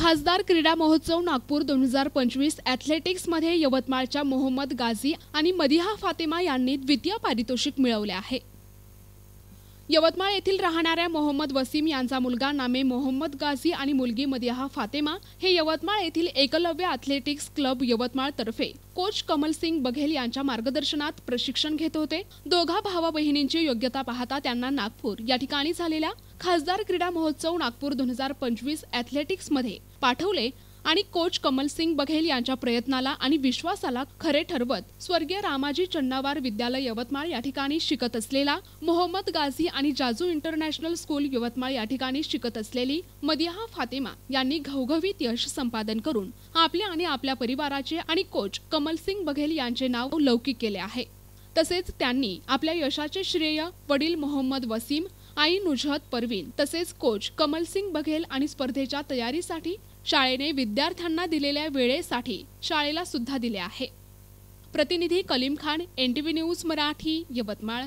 खासदार क्रीडा महोत्सव नागपूर 2025 ॲथलेटिक्समध्ये यवतमाळच्या मोहम्मद गाझी आणि मदिहा फातेमा यांनी द्वितीय पारितोषिक मिळवले आहे। यवतमाळ येथील राहणाऱ्या मोहम्मद वसीम यांचा मुलगा नामे मोहम्मद गाझी आणि मुलगी मदिहा फातेमा हे यवतमाळ येथील एकलव्य ॲथलेटिक्स क्लब यवतमाळ तर्फे कोच कमल सिंग बघेल यांच्या मार्गदर्शनात प्रशिक्षण घेत होते। दोघा भावा बहिणींची योग्यता पाहता त्यांना नागपूर या ठिकाणी झालेल्या खासदार क्रीडा महोत्सव नागपूर 2025 ॲथलेटिक्समध्ये पाठवले आणि कोच कमल सिंग बघेल यांच्या प्रयत्नाला आणि विश्वासाला खरे ठरवत स्वर्गीय रामाजी चन्नावार विद्यालय यवतमाळ या ठिकाणी शिकत असलेला मोहम्मद गाझी आणि जाजू इंटरनॅशनल स्कूल यवतमाळ या ठिकाणी शिकत असलेली मदिहा फातेमा यांनी घवघवीत यश संपादन करून आपले आणि आपल्या परिवाराचे आणि कोच कमल सिंग बघेल यांचे नाव लौकिक केले आहे। तसेच त्यांनी आपल्या यशाचे श्रेय वडील मोहम्मद वसीम, आई नुजहत परवीन तसेच कोच कमल सिंग बघेल आणि स्पर्धेच्या तयारीसाठी शाळेने विद्यार्थ्यांना दिलेल्या वेळेसाठी शाळेला सुद्धा दिले आहे। प्रतिनिधी कलीम खान, NTV न्यूज मराठी, यवतमाळ।